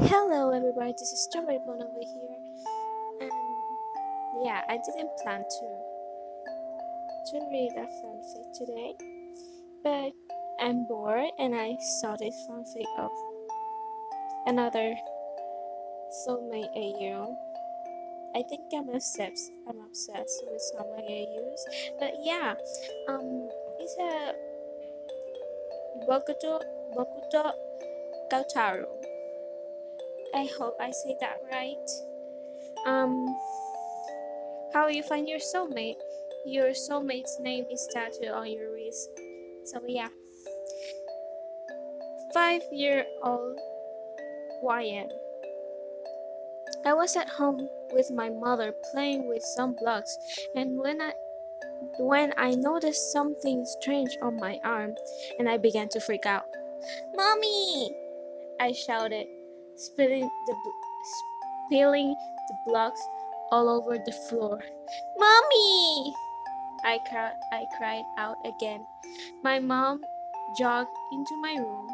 Hello everybody, this is Storyborn over here, and yeah, I didn't plan to read a fanfic today, but I'm bored and I saw this fanfic of another soulmate AU. I think I'm obsessed with soulmate AUs, but yeah, it's a Bokuto Bokuto Koutarou. I hope I say that right. Um, How you find your soulmate? Your soulmate's name is tattooed on your wrist. So yeah. 5-year-old YN. I was at home with my mother playing with some blocks, and when I noticed something strange on my arm, and I began to freak out. Mommy! I shouted, spilling the blocks all over the floor. Mommy! I cried out again. My mom jogged into my room.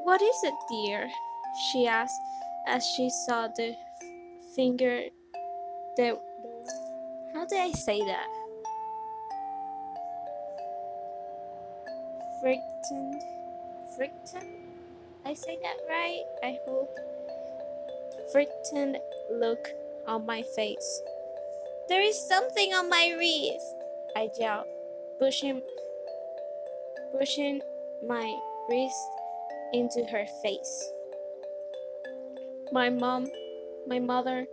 What is it, dear? She asked as she saw the finger. The how do I say that? Frightened, frightened. I say that right? I hope. Frightened look on my face. There is something on my wrist. I yelled, pushing my wrist into her face. My mother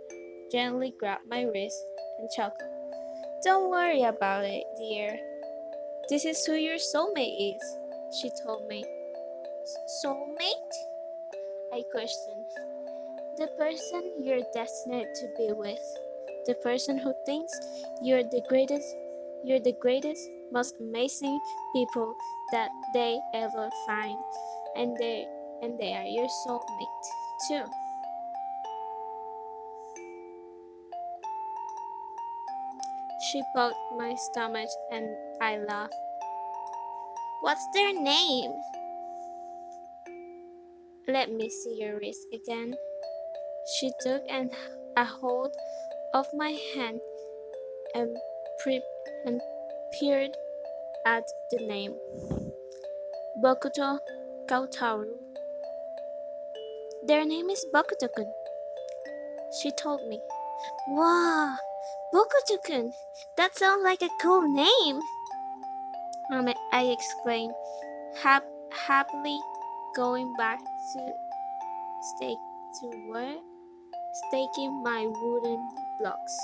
gently grabbed my wrist and chuckled. Don't worry about it, dear. This is who your soulmate is, she told me. Soulmate? I questioned. The person you're destined to be with. The person who thinks you're the greatest, most amazing people that they ever find. And they are your soulmate too. She poked my stomach and I laughed. What's their name? Let me see your wrist again. She took a hold of my hand and, and peered at the name. Bokuto Koutarou. Their name is Bokuto-kun, she told me. Wow, Bokuto-kun! That sounds like a cool name! I exclaimed, happily going back to stake to where staking my wooden blocks.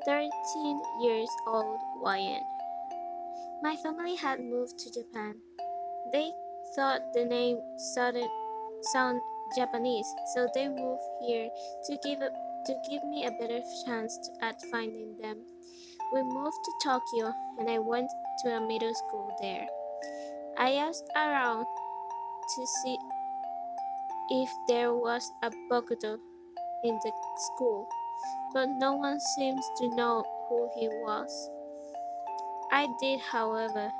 13 years old YN. My family had moved to Japan. They thought the name sound Japanese, so they moved here to give me a better chance at finding them. We moved to Tokyo and I went to a middle school there. I asked around to see if there was a Bokuto in the school, but no one seems to know who he was. I did, however,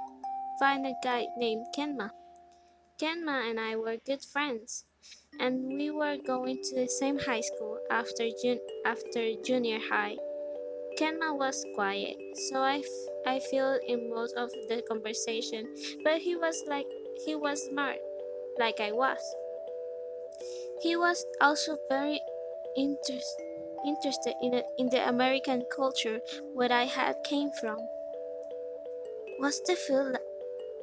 find a guy named Kenma. Kenma and I were good friends, and we were going to the same high school after junior high. Kenma was quiet, so I filled in most of the conversation, but he was smart, like I was. He was also very interested in the American culture where I had came from. What's the food?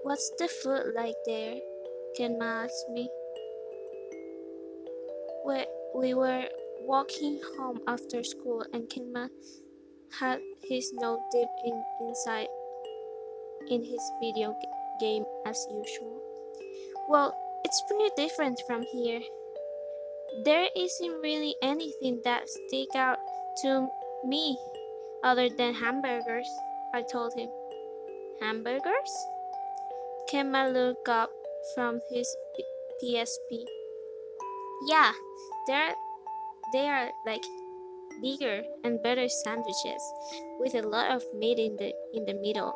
What's the food like there? Kenma asked me. We were walking home after school, and Kenma had his nose deep inside in his video game as usual. Well, it's pretty different from here. There isn't really anything that stick out to me other than hamburgers, I told him. Hamburgers? Kenma looked up from his PSP. Yeah, they are like bigger and better sandwiches with a lot of meat in the middle.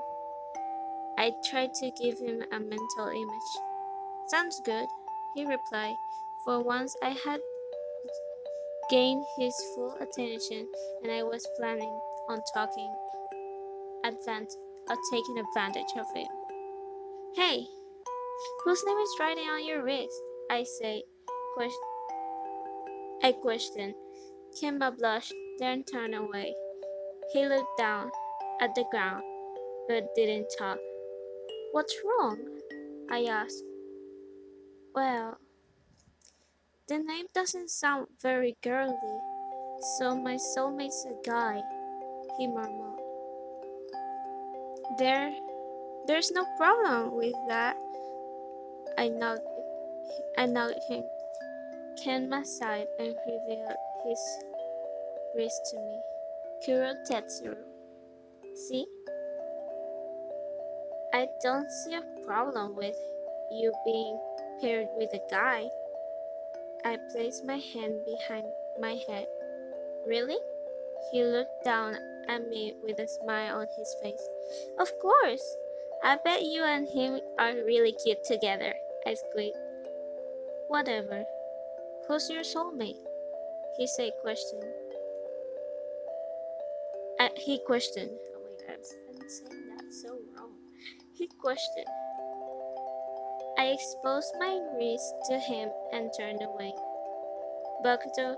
I tried to give him a mental image. Sounds good, he replied. For once, I had gained his full attention, and I was planning on taking advantage of him. Hey, whose name is writing on your wrist? I say. I questioned. Kenma blushed, then turned away. He looked down at the ground, but didn't talk. What's wrong? I asked. Well, the name doesn't sound very girly, so my soulmate's a guy, he murmured. There's no problem with that. I nodded him. Kenma sighed and revealed his wrist to me. Kuro Tetsuru. See? I don't see a problem with you being paired with a guy. I placed my hand behind my head. Really? He looked down at me with a smile on his face. Of course! I bet you and him are really cute together, I squeaked. Whatever. Who's your soulmate? He said questioned. He questioned. Oh my god, I'm saying that so wrong. He questioned. I exposed my wrist to him and turned away. Bokuto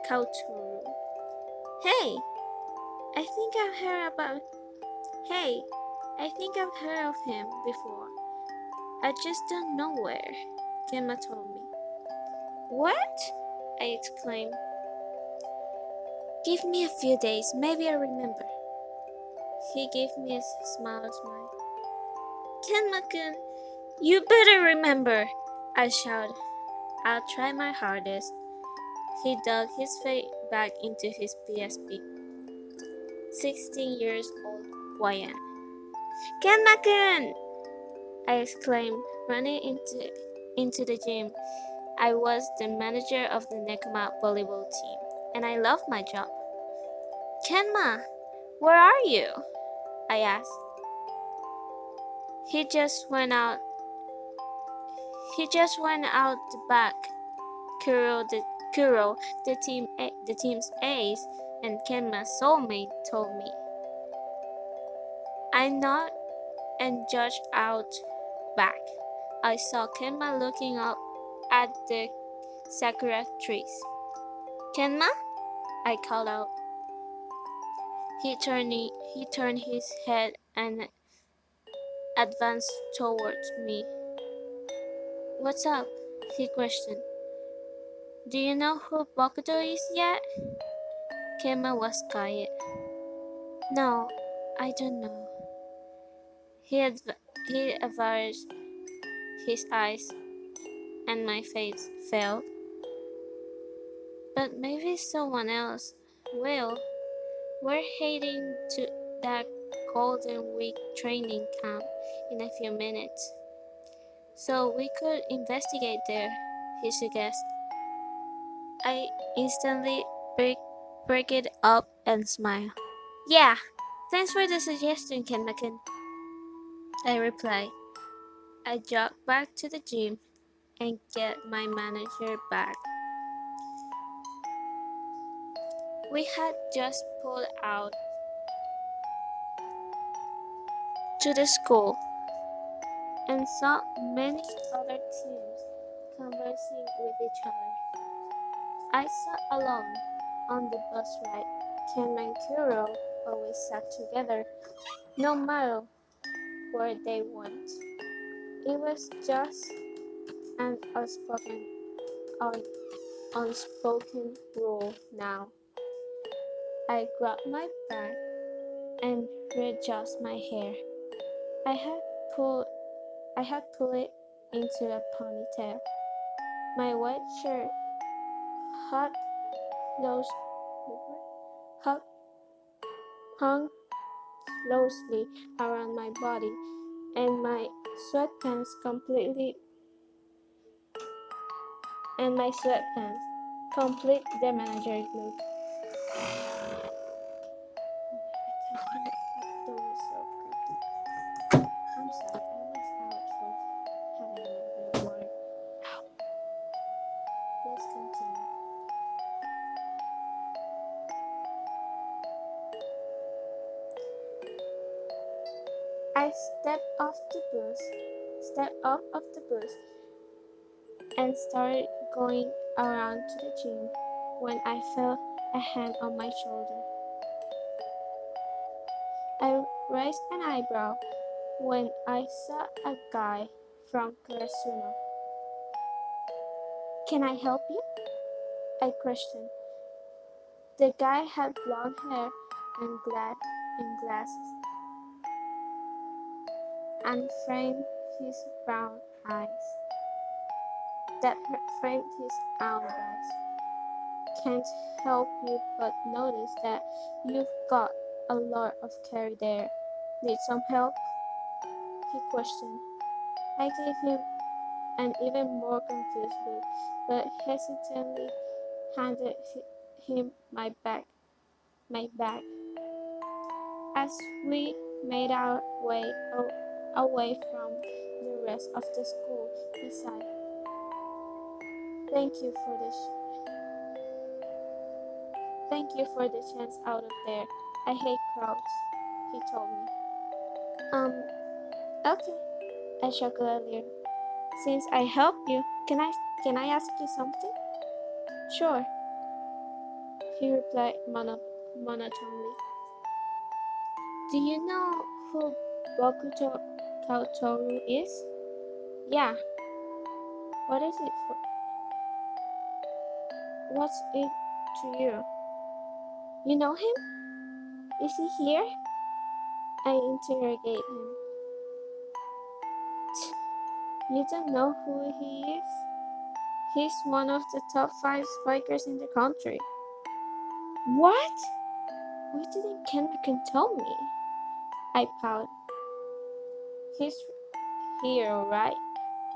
Koutarou. Hey! I think I've heard of him before. I just don't know where, Kenma told me. What? I exclaimed. Give me a few days, maybe I remember. He gave me a smile. Kenma-kun, you better remember, I shouted. I'll try my hardest. He dug his face back into his PSP. 16 years old YN. Kenma-kun! I exclaimed, running into the gym. I was the manager of the Nekoma volleyball team, and I loved my job. Kenma, where are you? I asked. He just went out the back. Kuro, the team's ace, and Kenma's soulmate told me. I nodded and judged out back. I saw Kenma looking up at the sakura trees. Kenma? I called out. He turned his head and advanced towards me. What's up? He questioned. Do you know who Bokuto is yet? Kenma was quiet. No, I don't know. He averted his eyes, and my face fell. But maybe someone else will. We're heading to that Golden Week training camp in a few minutes. So we could investigate there, he suggested. I instantly break it up and smile. Yeah, thanks for the suggestion, Kenma-kun, I replied. I jogged back to the gym and get my manager bag. We had just pulled out to the school and saw many other teams conversing with each other. I sat alone on the bus ride. Kenma and Kuro always sat together, no matter where they went. It was just an unspoken rule now. I grabbed my bag and readjusted my hair. I had pulled it into a ponytail. My white shirt hung loosely around my body, and my sweatpants complete the manager look. I stepped off of the bus, and started going around to the gym when I felt a hand on my shoulder. I raised an eyebrow when I saw a guy from Karasuno. Can I help you? I questioned. The guy had blonde hair and glasses, and framed his brown eyes that framed his own eyes. Can't help you but notice that you've got a lot of carry there. Need some help? He questioned. I gave him an even more confused look, but hesitantly handed him my bag. As we made our way away from the rest of the school, he sighed. Thank you for the chance out of there. I hate crowds, he told me. Okay, I chuckled earlier. Since I helped you, can I ask you something? Sure, he replied monotonely. Do you know who Bokuto Koutarou is? Yeah. What is it for? What's it to you? You know him? Is he here? I interrogate him. You don't know who he is? He's one of the top 5 spikers in the country. What? Why didn't Kenma tell me? I pouted. He's here, alright?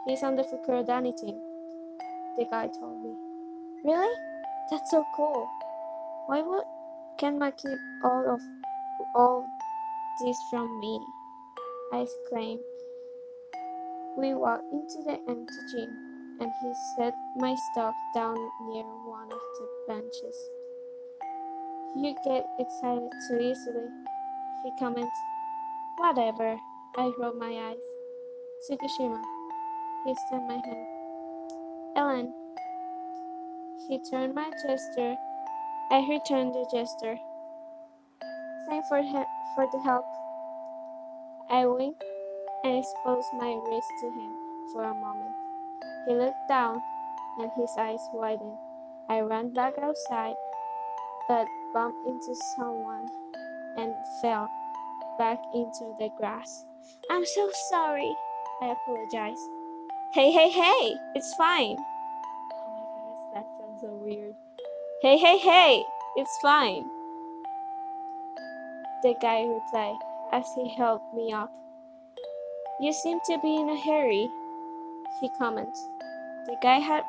He's on the Fukurodani team, the guy told me. Really? That's so cool. Why would Kenma keep all this from me? I exclaimed. We walked into the empty gym, and he set my stuff down near one of the benches. You get excited too easily, he commented. Whatever, I rolled my eyes. Tsukishima, he extended my hand. Ellen, he turned my gesture. I returned the gesture. Thanks for the help. I winked and exposed my wrist to him for a moment. He looked down, and his eyes widened. I ran back outside, but bumped into someone and fell back into the grass. I'm so sorry, I apologized. Hey, it's fine. Oh my goodness, that sounds so weird. Hey, it's fine, the guy replied as he helped me up. You seem to be in a hurry, he commented. The guy had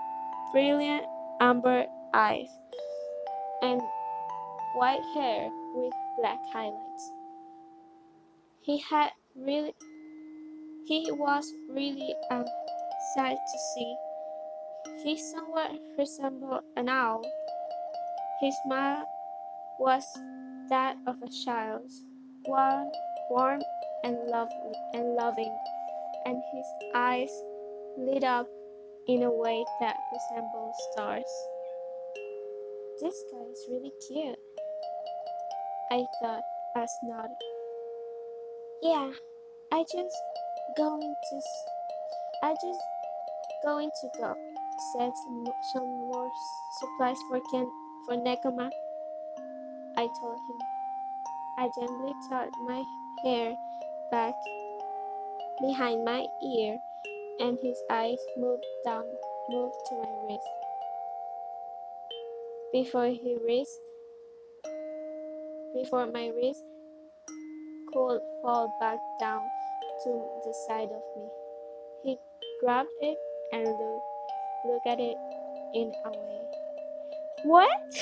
brilliant amber eyes and white hair with black highlights. He was really a sight to see. He somewhat resembled an owl. His smile was that of a child's, warm and loving, and his eyes lit up in a way that resembled stars. This guy is really cute, I thought as nodded. Yeah, I just going to go. Set some more supplies for Nekoma, I told him. I gently tucked my hair back behind my ear, and his eyes moved to my wrist. Before my wrist could fall back down to the side of me. He grabbed it and looked at it in a way. What?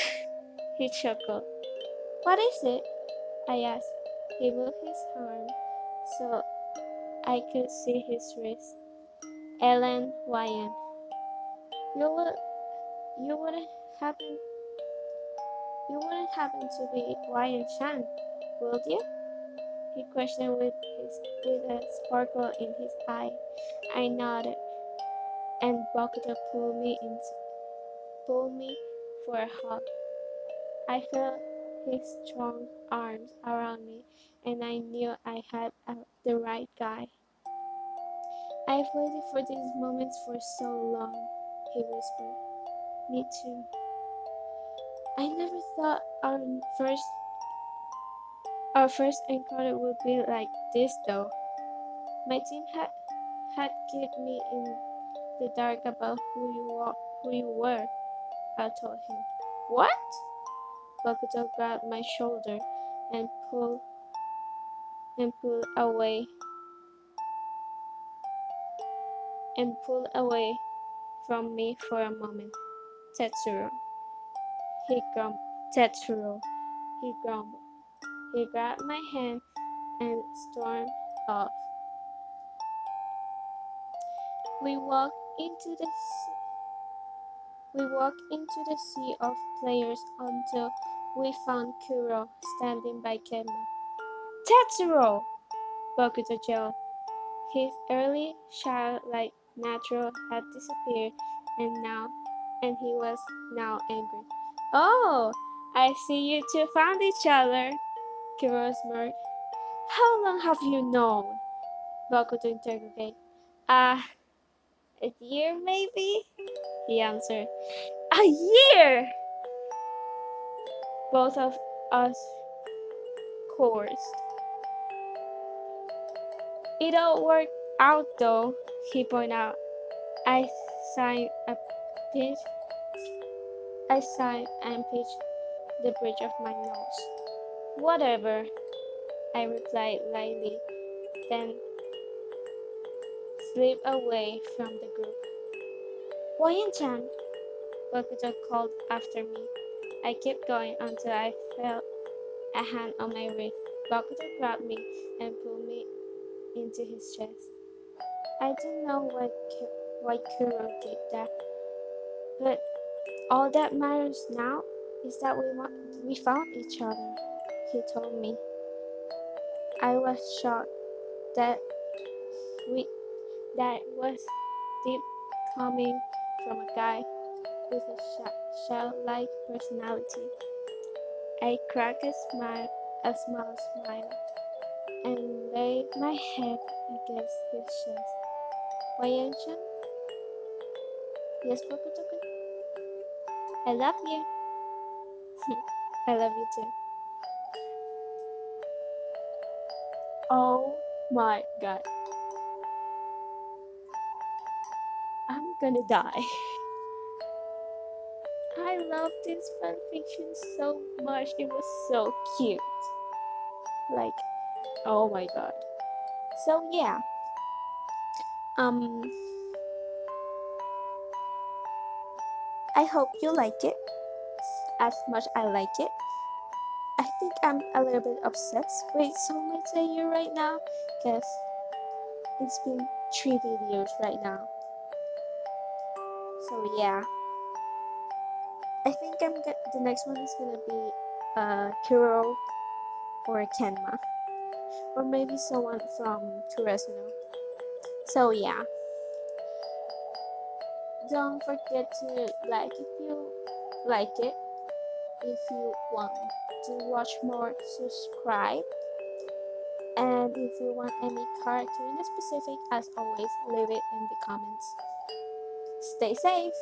He chuckled. What is it? I asked. He moved his arm so I could see his wrist. Ellen YN. You wouldn't happen to be YN Chan, would you? he questioned with a sparkle in his eye. I nodded, and Bokuto pulled me for a hug. I felt his strong arms around me, and I knew I had the right guy. I've waited for these moments for so long, he whispered. Me too. I never thought our first encounter would be like this though. My team had kept me in the dark about who you were, I told him. What? Bokuto grabbed my shoulder and pulled away from me for a moment. Tetsuro, he grumbled. Tetsuro, he grumbled. He grabbed my hand and stormed off. We walked into the sea of players until we found Kuro standing by Kenma. Tetsuro! Bokuto yelled. His early childlike nature had disappeared, and he was now angry. Oh, I see you two found each other, Kuro smirked. How long have you known? Bokuto interrogated. A year maybe? He answered. A year! Both of us chorused. It all worked out though, he pointed out. I sighed and pinched the bridge of my nose. Whatever, I replied lightly, then slipped away from the group. Wayan-chan, Bokuto called after me. I kept going until I felt a hand on my wrist. Bokuto grabbed me and pulled me into his chest. I don't know why Kuro did that, but all that matters now is that we found each other, he told me. I was shocked that was deep coming from a guy with a childlike personality. I cracked a small smile, and laid my head against his chest. Wayan-chan? Yes, Bokuto-kun? I love you. I love you too. Oh my god. I'm gonna die. I love this fanfiction so much. It was so cute. Like, oh my god. So yeah. I hope you like it as much I like it. I think I'm a little bit obsessed with Soulmates AU right now, because it's been 3 videos right now. So yeah, I think the next one is gonna be Kuro or Kenma, or maybe someone from Turesuno. So yeah, don't forget to like if you like it. If you want to watch more, subscribe. And if you want any character in specific, as always, leave it in the comments. Stay safe!